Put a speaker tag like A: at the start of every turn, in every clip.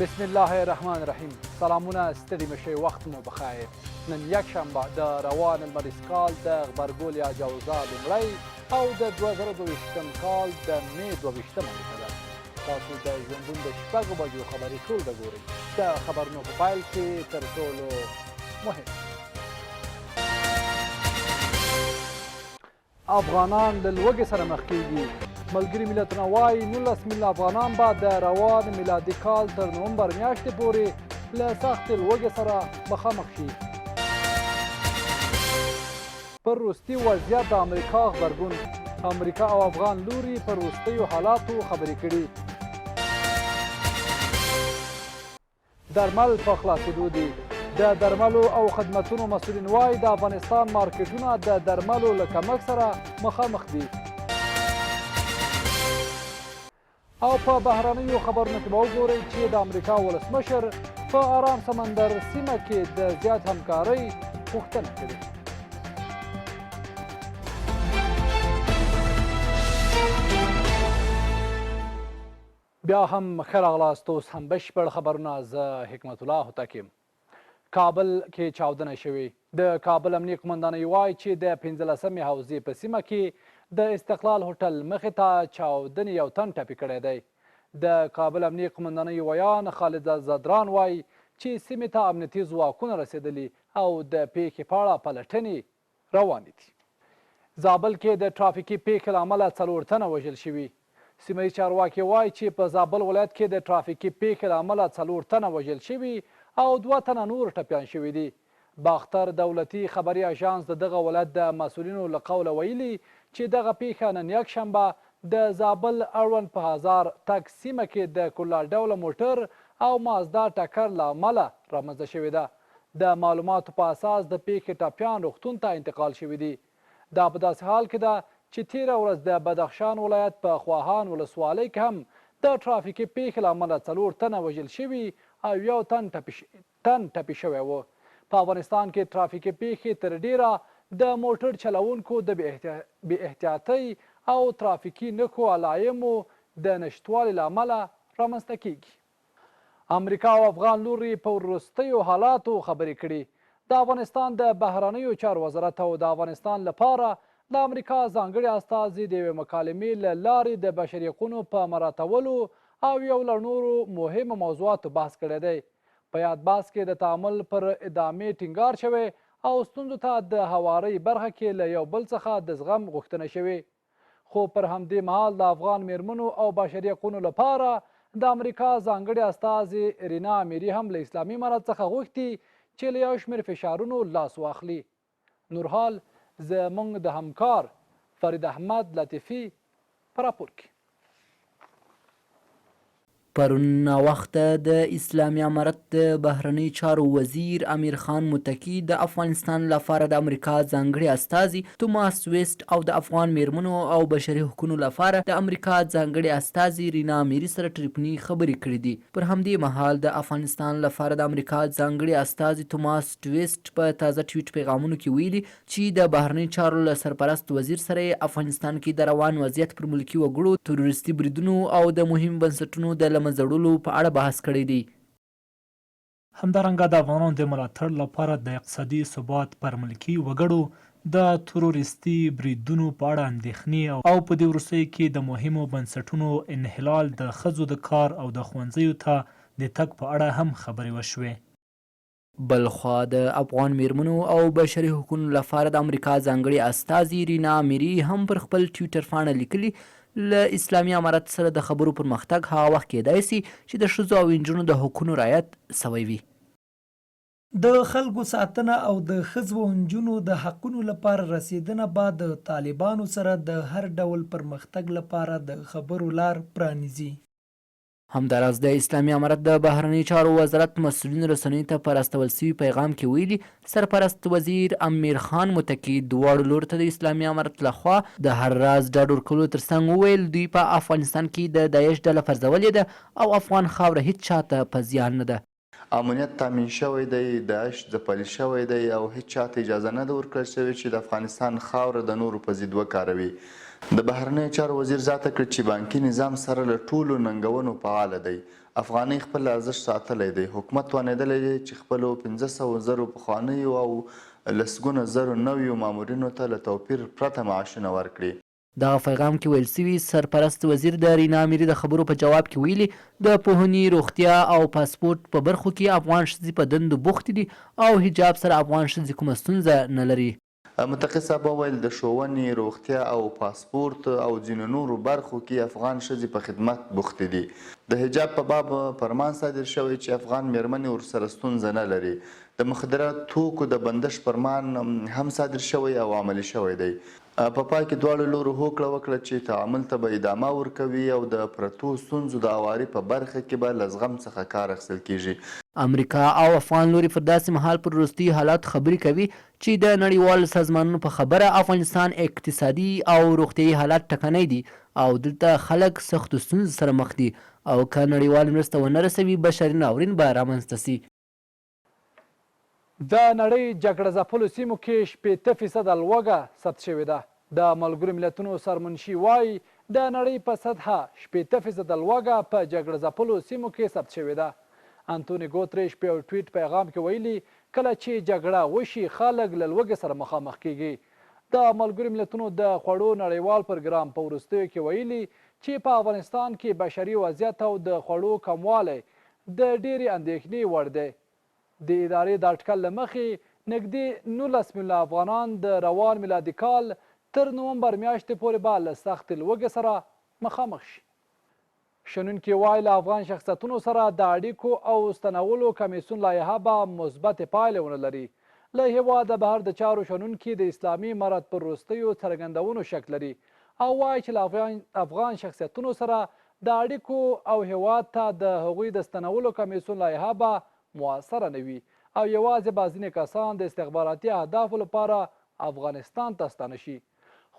A: بسم الله الرحمن الرحیم. سلامونه، ستړي مشئ، وخت مو بخیر. نن یکشنبه د روان لمریز کال د غبرګول یا جوزا لومړی او د 2022 کال د مې 22مه نیټه ده. تاسو د ژوندون د شپږو بجو خبرې ټولګه ګورئ. د خبرونو په پیل کې تر ټولو مهم: افغانان له لوږې سره مخ کیږي. ملګري ملتونه وایي 19 میلیونه افغانان به د روان میلادي کال تر نومبر میاشتې پورې له سختې لوږې سره مخامخ شي. پر وروستي وضعیت د امریکا غبرګون. امریکا او افغان لوري پر وروستیو حالاتو خبرې کړي. درمل په خلاصېدو دي. د درملو او خدمتونو مسؤلین وایي د افغانستان مارکیټونه د درملو له کمښت سره مخامخ دي. او په بهرنیو خبرونو کې به وګورئ چې د امریکا ولسمشر په آرام سمندر سیمه کې د زیات همکارۍ غوښتنه کړې. بیا هم ښه راغلاست. اوس هم بشپړ خبرونه. زه حکمت الله هوتک یم. کابل کې چاودنه شوې. د کابل امنیه قمندانۍ وایي چې د 15مې حوزې په سیمه کې د استقلال هوټل مخې ته چاودنې یو تن ټپي کړی دی. د کابل امنیه قمندانۍ ویان خالد زدران وایي چې سیمې ته امنیتي ځواکونه رسېدلي او د پیښې په اړه پلټنې روانې دي. زابل کې د ترافیکي پیښې له امله 4 تنه وژل شوي. سیمه ییز چارواکي وایي چې په زابل ولایت کې د ترافیکي پیښې له امله 4 تنه وژل شوي او 2 تنه نور ټپیان شوي دي. باختر دولتي خبري اژانس د دغه ولایت د مسؤلینو له قوله ویلي چې دغه پیښه نن یکشنبه د زابل اړوند په هزار تګ سیمه کې د کلال ډوله موټر او مازدا ټکر له امله رامنځته شوې ده. د معلوماتو په اساس د پیښې ټپیان روغتون ته انتقال شوي دي. دا په داسې حال کې ده چې تېره ورځ د بدخشان ولایت په خواهان ولسوالۍ کې هم د ترافیکي پیښې له امله 4 تنه وژل شوي او 1 تن ټپي شوی و. په افغانستان کې ترافیکي پیښې تر ډیره د موټر چلوونکو د بې احتیاطۍ او ترافیکي نښو علایمو د نشتوالي له امله رامنځته کیږي. امریکا او افغان لوري په وروستیو حالاتو خبرې کړي. د افغانستان د بهرنیو چارو وزارت او د افغانستان لپاره د امریکا ځانګړي استازي د یوې مکالمې له لارې د بشري حقونو په مراعاتولو او یو له نورو مهمو موضوعاتو بحث کړی دی. په یاد بحث کې د تعامل پر ادامې ټینګار شوی او ستونزو ته د هوارۍ برخه کې له یو بل څخه د زغم غوښتنه شوې. خو پر همدې مهال د افغان میرمنو او بشري حقونو لپاره د امریکا ځانګړي استازي رینا امیري هم له اسلامي امارت څخه غوښتي چې له یو شمېر فشارونو لاس واخلي. نورحال زموږ د همکار فرید احمد لطیفي په راپور کې.
B: پرون ناوخته د اسلامي امارت د بهرنی چارو وزیر امیر خان متکی د افغانستان لپاره د امریکا ځانګړي استازي توماس ویسټ او د افغان میرمنو او بشري حقوقو لپاره د امریکا ځانګړي استازي رینا امیري سره ټلیفوني خبرې کړې دي. پر همدې مهال د افغانستان لپاره د امریکا ځانګړي استازي توماس ویسټ په تازه ټویټ پیغامونو کې ویلي چې د بهرنی چارو له سرپرست وزیر سره افغانستان کې د روان وضعیت پر ملکي وګړو تروریستي بریدونو او د مهم بنسټونو د مزړولو په اړه بحث کړی دی.
C: همدارنګه د افغانانو د ملاتړ لپاره د اقتصادي ثبات پر ملکي وګړو د تروریستي بریدونو په اړه اندېښنې او په دې وروستیو کې د مهمو بنسټونو انحلال د ښځو د کار او د ښوونځیو ته د تګ په اړه هم خبرې وشوې.
B: بلخوا د افغان میرمنو او بشري حقوقو لپاره د امریکا ځانګړي استازي رینا امیري هم پر خپل ټویټر پاڼه لیکلي له اسلامي امارت سره د خبرو پرمختګ هغه وخت کېدای شي چې د ښځو او نجونو د حقونو رعایت سوی وي.
D: د خلکو ساتنه او د ښځو او نجونو د حقونو لپاره رسیدنه به د طالبانو سره د هر ډول پرمختګ لپاره د خبرو لار پرانیزي.
B: همداراز د اسلامي امارت د بهرنی چارو وزارت مسؤلین رسنیو ته په راستول شوي پیغام کې ویلي سرپرست وزیر امیر خان متکی دواړو لورو ته د اسلامي امارت لخوا د هر راز ډاډ ورکولو ترڅنګ وویل دوی په افغانستان کې د داعش ډله پرځولې ده او افغان خاوره هیڅ چاته په زیان نه ده.
E: امنیت تامین شوی دی، داعش ځپل شوی دی او هیڅ چاته اجازه نه ده ورکړل شوې چې د افغانستان خاوره د نورو په ضد وکاروي. د بهرنیو چارو وزیر زیاته کړه چې بانکي نظام سره له ټولو ننګونو فعاله دی افغانۍ خپل ارزښت ساتلی دی. حکومت توانېدلی دی چې خپلو 500,000 پخوانیو او لسګونه زرو نویو مامورینو ته له توپیر پرته معاشونه ورکړي.
B: دغه پیغام کې ویل سوي سرپرست وزیر د رینا اميري د خبرو په جواب کې ویلي د پوهنې، روغتیا او پاسپورت په برخو کې افغان ښځې په دندو بوختې دي او حجاب سره افغان ښځې کومه ستونزه نه لري.
E: متقي صاحب وویل د ښوونې، روغتیا او پاسپورت او ځینو نورو برخو کې افغان ښځې په خدمت بوختې دي. د حجاب په باب فرمان صادر شوی چې افغان میرمنې ورسره ستونزه نه لري. د مخدره توکو د بندش فرمان هم صادر شوی او عملي شوی دی. په پای کې دواړو لورو هوکړه وکړه چې تعامل ته به ادامه ورکوي او د پرتو ستونزو د هواري په برخه کې به له زغم څخه کار اخیستل کیږي.
B: امریکا او افغان لوري پر داسې مهال پر وروستي حالات خبرې کوي چې د نړیوالو سازمانونو په خبره افغانستان اقتصادي او روغتیايي حالات ټکنی دي او دلته خلک سختو ستونزو سره مخ دي او که نړیوال مرسته ونه رسوي بشري ناورین به رامنځته سي.
A: د نړۍ جګړه ځپلو سیمو کې 80% لوږه ثبت شوې ده. د ملګرو ملتونو سرمنشي وایي د نړۍ په سطحه 80% لوږه په جګړه ځپلو سیمو کې ثبت شوې ده. انتوني ګوتریش په یو ټویټ پیغام کې ویلي کله چې جګړه وشي خلک له لوږې سره مخامخ کیږي. د ملګرو ملتونو د خوړو نړیوال پروګرام په وروستیو کې ویلي چې په افغانستان کې بشري وضعیت او د خوړو کموالی د ډېرې اندېښنې وړ دی. د ادارې د اټکل له مخې نږدې 19 میلیونه افغانان د روان میلادي کال تر نومبر میاشتې پورې به له سختې لوږې سره مخامخ شي. شنونکي وایي له افغان شخصیتونو سره د اړیکو او ستنولو کمیسیون لایحه به مثبتې پایلې ونه لري. له هېواده بهر د چارو شنونکي د اسلامي امارت پر وروستیو څرګندونو شک لري او وایي چې له افغان شخصیتونو سره د اړیکو او هېواد ته د هغوی د ستنولو کمیسیون لایحه به موثره نه وي او یوازې به ځینې کسان د استخباراتي اهدافو لپاره افغانستان ته ستانه شي.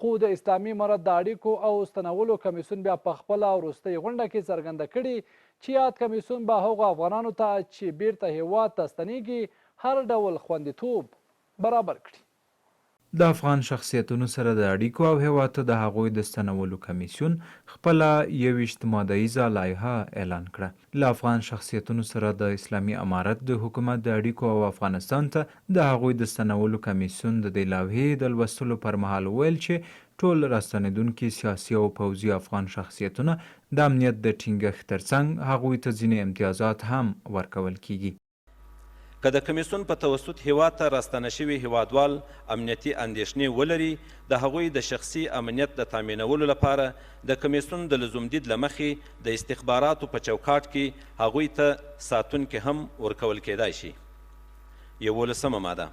A: خو د اسلامي امارت د اړیکو او ستنولو کمیسیون بیا په خپله وروستۍ غونډه کې څرګنده کړي چې یاد کمیسیون به هغو افغانانو ته چې بیرته هیواد ته ستنیږي هر ډول خوندیتوب برابر کړي.
F: د افغان شخصیتونو سره د اړیکو او هیواد ته د هغوی د ستنولو کمیسیون خپله 21 مادهیزه لایحه اعلان کړه. له افغان شخصیتونو سره د اسلامي امارت د حکومت د اړیکو او افغانستان ته د هغوی د ستنولو کمیسیون د دې لایحې د لوستلو پر مهال ویل چې ټول راستنېدونکي سیاسي او پوځي افغان شخصیتونه د امنیت د ټینګښت ترڅنګ هغوی ته ځینې امتیازات هم ورکول کیږي.
G: که د کمیسیون په توسط هیواد ته راستنه شوي هیوادوال امنیتي اندېښنې ولري د هغوی د شخصي امنیت د تامینولو لپاره د کمیسیون د لزومدید له مخې د استخباراتو په چوکاټ کې هغوی ته ساتونکي هم ورکول کیدای شي. 11مه ماده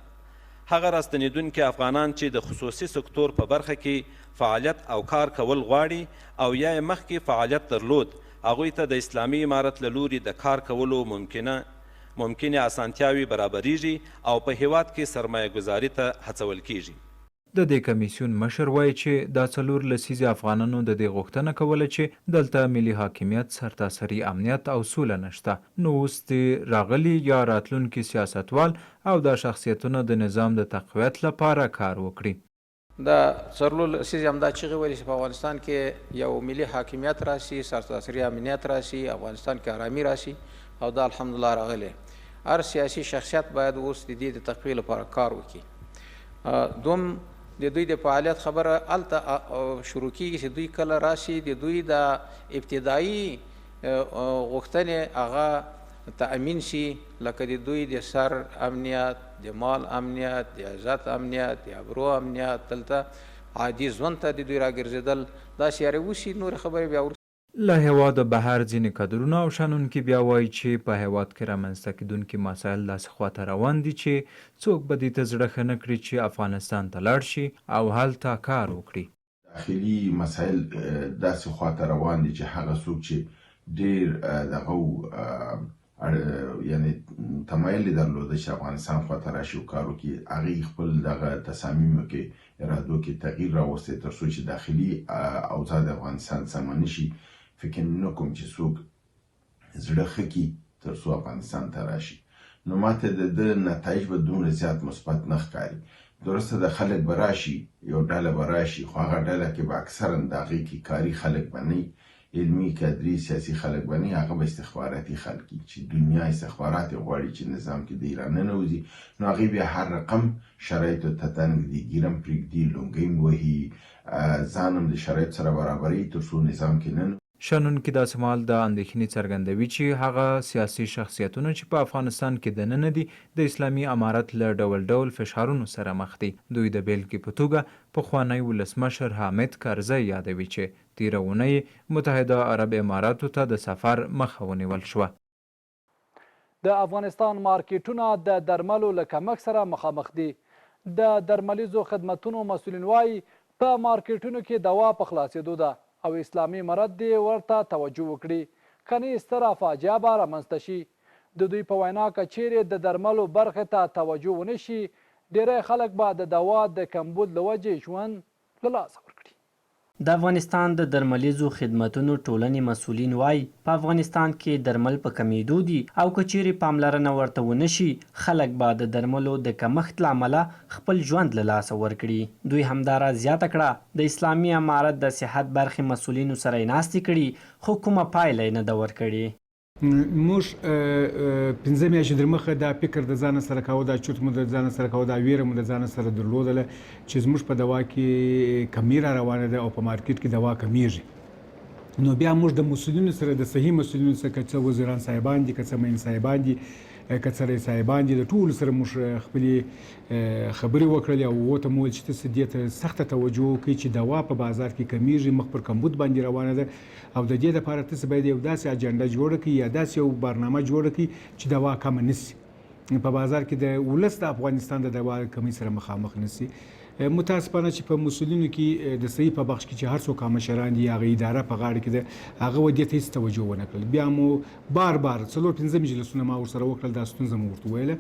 G: هغه راستنېدونکي افغانان چې د خصوصي سکتور په برخه کې فعالیت او کار کول غواړي او یا یې مخکې فعالیت درلود هغوی ته د اسلامي امارت له لوري د کار کولو ممکنه اسانتیاوي برابریږي او په هیواد کې سرمایه ګذاري ته هڅول کیږي.
F: د دې کمیسیون مشر وایي چې دا 4 لسیزې افغانانو د دې غوښتنه کوله چې دلته ملي حاکمیت، سرتاسري امنیت او سوله نشته. نو اوس د راغلي یا راتلونکي سیاستوال او د شخصیتونو د نظام د تقویت لپاره کار وکړي.
H: دا 4 لسیزې همدا چیغې ویلې چې په افغانستان کې یو ملي حاکمیت راشي، سرتاسري امنیت راشي، افغانستان کې آرامي راشي او دا الحمدلله راغلی. هر سیاسي شخصیت باید اوس د دې د تقویې لپاره کار وکړي. دوم د دوی د فعالیت خبره هلته شروع کیږي چې دوی کله راشي د دوی د ابتدایي غوښتنې هغه تأمین شي، لکه د دوی د سر امنیت، د مال امنیت، د عزت امنیت، د ابرو امنیت، دلته عادي ژوند ته د دوی راګرځېدل، دا سیارې وشي نورې خبرې بیا
F: له هیواده بهر ځینې کادرونه او شنونکي بیا وایي چې په هیواد کې رامنځته کېدونکي مسایل داسې خواته روان دي چې څوک به دې ته زړه ښه نه کړي چې افغانستان ته لاړ شي او هلته کار وکړي.
I: داخلي مسایل داسې خواته روان دي چې هغه څوک چې ډېر دغه یعنی تمایل درلوده چې افغانستان خواته راشي او کار وکړي، هغې خپل دغه تصامیمو کې ارادو کې تغییر راوستی تر څو چې داخلي اوضاع د افغانستان سمه نه شي. فکر نه کوم چې څوک زړه ښه کړي تر څو افغانستان ته راشي. نو ماته د ده نتایج به دومره زیات مثبت نه ښکاري. درسته د خلک به راشي، یو ډله به راشي، خو هغه ډله کې به اکثرا د هغې کې کاري خلک به نه علمي کادري سیاسي خلک باندې هغه به استخباراتي خلک چې دنیا استخبارات غواړي چې نظام کې د ایران نه نوځي نو هغه بیا هر رقم شرایطو ته تنګ دي ګیرم پرېږدي لونګۍ وهي ځانم د شرایط سره برابري تر څو نظام کې نه
F: شنونکي داسې مهال د اندېښنې څرګندوي چې هغه سیاسي شخصیتونه چې په افغانستان کې دننه دي د اسلامي امارت له ډول ډول فشارونو سره مخ دي. دوی د بیلګې په توګه پخوانی ولسمشر حامد کرزی یادوي چې تېره اونۍ متحده عرب اماراتو ته د سفر مخه ونیول شوه.
A: د افغانستان مارکیټونه د درملو له کمښت سره مخامخ دي. د درملیزو خدمتونو مسؤلین وایي په مارکیټونو کې دوا په خلاصېدو ده او اسلامي امارت دې ورته توجه وکړي کنې ستره فاجعه به رامنځته شي. د دوی په وینا که چیرې د درملو برخې ته توجه ونه شي ډیری خلک به د دوا د کمبود له وجې ژوند له لاسه ورکړي.
J: د افغانستان د درملیزو خدمتونو ټولنې مسؤلین وایي په افغانستان کې درمل په کمیدو دي او که چیرې پاملرنه ورته ونه شي خلک به د درملو د کمښت له امله خپل ژوند له لاسه ورکړي. دوی همداراز زیاته کړه د اسلامي امارت د صحت برخې مسؤلینو سره یې ناستې کړي خو کومه پایله یې نه ده ورکړې.
K: موږ 15 میاشتې در مخه دا فکر د ځان سره کاوه دا چورت مو د ځان سره کاوه دا ویره مو د ځان سره درلودله چې زموږ په دوا کې کمی را روانه ده او په مارکیټ کې دوا کمیږي. نو بیا موږ د مسؤلینو سره د صحي مسؤلینو سره که څه وزیران صاحبان دي که څه معین صاحبان دي که څه رئیس صاحبان دي د ټولو سره موږ خپلې خبرې وکړلې او ورته مو وویل چې تاسو دې ته سخته توجه وکړئ چې دوا په بازار کې کمیږي مخ پر کمبود باندې روانه ده او د دې لپاره تاسو باید یو داسې اجنډا جوړه کړئ یا داسې یو برنامه جوړه کړئ چې دوا کمه نشي په بازار کې د ولس د افغانستان د دوا کمی سره مخامخ نشي. متاسفانه چې په مسؤلینو کې د صحي په بخش کې چې هر څوک مشران دي هغه اداره په غاړه کې ده هغه ودې ته هیڅ توجه ونه کړل. بیا مو بار 4-5 مجلسونه ما ورسره وکړل دا ستونزه مو ورته ویله.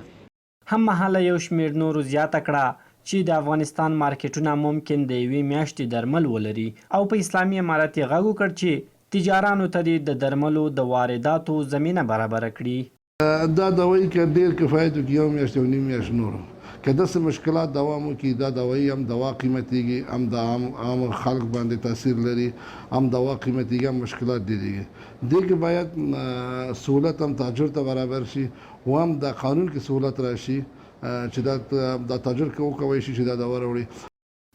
J: هم مهاله یو شمېر نورو زیاته کړه چې د افغانستان مارکیټونه ممکن د یوې میاشتې درمل ولري او په اسلامي امارت یې غږ وکړ چې تجارانو ته د درملو د وارداتو زمینه برابره کړي.
L: دا دوایي که ډېر کفایت وکړي یو میاشت او نیم میاشت نور که داسې مشکلات دوام وکړي دا دوایي هم دوا قیمتېږي هم د عام خلک باندې تاثیر لري هم دوا قیمتېږي هم مشکلات ډېرېږي. دې کې باید سهولت هم تاجر ته برابر شي او هم د قانون کې سهولت راشي چې دا تاجر وکولی شي چې دا دوا راوړي.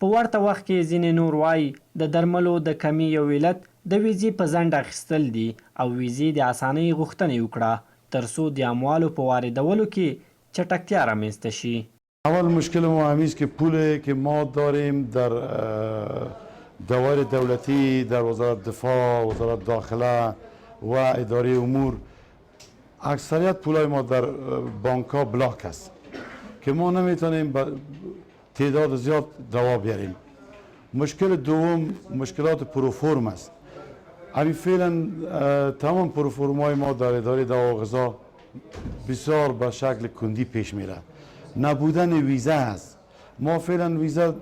J: په ورته وخت کې ځینې نور وایي د درملو د کمي یو علت د ویزې په ځنډ اخیستل دي او ویزې د اسانۍ غوښتنه یې وکړه ترڅو د اموالو په واردولو کې چټکتیا رامنځته شي.
M: اول مشکل ما همیز که پولی که ما داریم در دوائر دولتی در وزارت دفاع، وزارت داخله و اداره امور اکثریت پولای ما در بانک ها بلاک است که ما نمیتونیم تعداد زیاد دوا بیاریم. مشکل دوم مشکلات پروفورم است. ابی فعلا تمام پروفورم های ما در اداره دوا و غذا بسیار به شکل کندی پیش میره. نبودن ویزه است. ما فعلا ویزه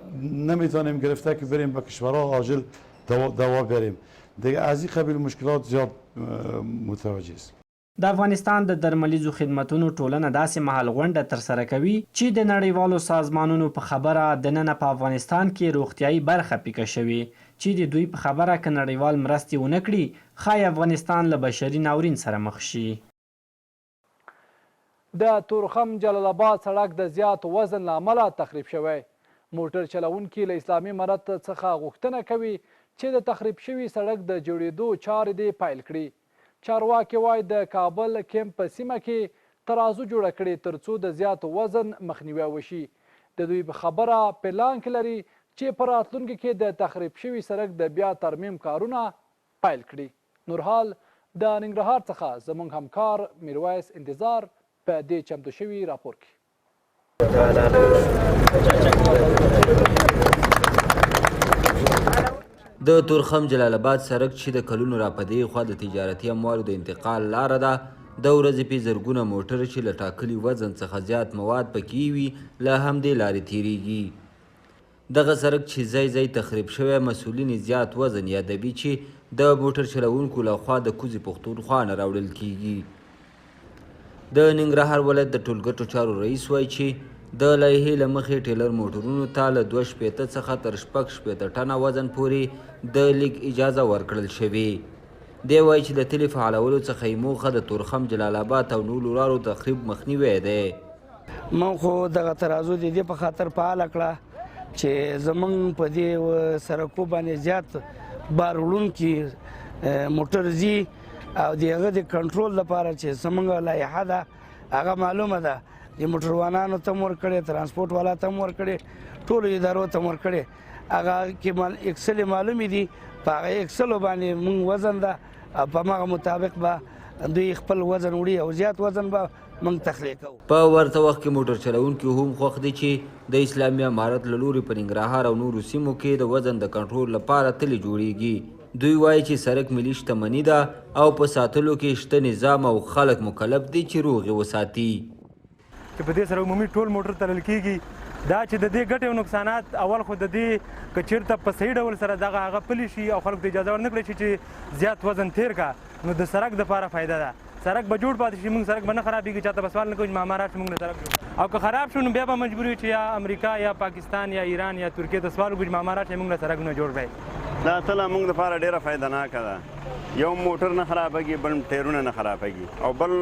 M: نمیتونیم گرفته که بریم به کشورها عاجل دوا بریم. دیگه از این قبیل مشکلات زیاد متوجه است.
J: د افغانستان د درملیزو خدمتونو ټولنه داسې مهال غونډه ترسره کوي چې د نړیوالو سازمانونو په خبره دننه په افغانستان کې روغتیایي برخه پیکه شوې چې د دوی په خبره که نړیوال مرستې ونه کړي ښایي افغانستان له بشري ناورین سره مخ شي.
A: د تورخم جلال آباد سړک د زیات وزن له امله تخریب شوی. موټر چلونکي له اسلامي امارت څخه غوښتنه کوي چې د تخریب شوي سړک د جوړېدو چارې دې پیل کړي. چارواکي وایي د کابل کیمپ په سیمه کې ترازو جوړه کړي ترڅو د زیات وزن مخنیوی وشي. د دوی په خبره پلان کې لري چې په راتلونکي کې د تخریب شوي سړک د بیا ترمیم کارونه پیل کړي. نورحال د ننګرهار څخه زموږ همکار میرویس انتظار په دې چمتو شوي راپور کې.
N: د تورخم جلال آباد سړک چې د کلونو راپدې خوا د تجارتي اموالو د انتقال لاره ده د ورځې په زرګونه موټر چې له ټاکلي وزن څخه زیات مواد پکې وي له همدې لارې تیریږي. دغه سړک چې ځای ځای تخریب شوی مسؤلین زیات وزن یادوي چې د موټر چلوونکو لخوا د کوزې پښتونخوا نه راوړل کیږي. د ننګرهار ولایت د ټولګټو چارو رئیس وایي چې د لایحې له مخې ټیلر موټرونو ته له 2.5 څخه تر 6.5 ټنه وزن پورې د لیک اجازه ورکړل شوې. دی وایي چې د تلې فعالولو څخه یې موخه د تورخم جلال آباد او نورو لارو تخریب مخنیوی دی.
O: من خو دغه ترازو د دې په خاطر فعاله کړه چې زمونږ په دې سړکو باندې زیات بار وړونکي موټر ځي او د هغه د کنټرول لپاره چې زمونږ لایحه ده هغه معلومه ده د موټروانانو ته هم ورکړې، ترانسپورټ والا ته هم ورکړې، ټولو ادارو ته هم ورکړې. هغه کې اکسلې معلومې دي، په هغه اکسلو باندې مونږ وزن ده او په هماغه مطابق به دوی خپل وزن وړي او زیات وزن به موږ تخلیه کوو.
N: په ورته وخت کې موټر چلوونکي هم خوښ دي چې د اسلامي امارت له لوري په ننګرهار او نورو سیمو کې د وزن د کنټرول لپاره تلې جوړیږي. دوی وایي چې سړک ملي شتمني ده او په ساتلو کې شته نظام او خلک مکلف دي چې روغ یې وساتي.
P: چې په دې سره عمومي ټول موټر تلل کېږي، دا چې د دې ګټې او نقصانات اول خو د دې که چېرته په صحیح ډول سره دغه هغه پلي شي او خلکو ته اجازه ورنه کړی شي چې زیات وزن تیر کا، نو د سړک دپاره فایده ده. سړک به جوړ پاتې شي، موږ سړک به نه خرابېږي، چاته به سوال نه کوي چې ماما راشي موږ نه سړک جوړ، او که خراب شو نو بیا به مجبور یو چې یا امریکا یا پاکستان یا ایران یا ترکیې ته سوال وکړو چې ماما راشي موږ نه سړک نه جوړ کړئ.
Q: دا تله موږ دپاره ډېره فایدهناکه ده. یو موټر نه خرابېږي، بل ټایرونه نه خرابېږي، او بل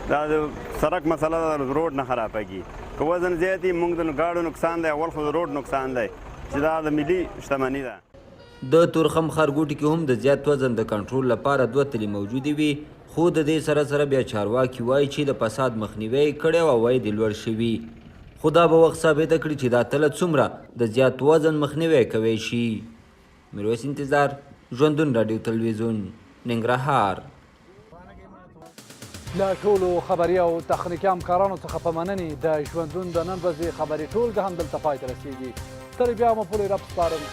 Q: دا د سړک مسله ده، روډ نه خرابېږي. که وزن زیات وي موږ د ګاډو نقصان دی، اول خو د روډ نقصان دی چې دا د ملي شتمني ده.
N: د تورخم ښارګوټي کې هم د زیات وزن د کنټرول لپاره 2 تلې موجودې وي، خو د دې سره بیا چارواکي وایي چې د فساد مخنیوی کړی او عواید یې لوړ شوي، خو دا به وخت ثابته کړي چې دا تله څومره د زیات وزن مخنیوی کوی شي. میرویس انتظار، ژوندون راډیو تلویزیون، ننګرهار.
A: له ټولو خبري او تخنیکي همکارانو څخه په مننې د ژوندون د نن ورځې خبري ټولګه هم دلته پای ته رسیږي. تر بیا مو پورې رب سپارم.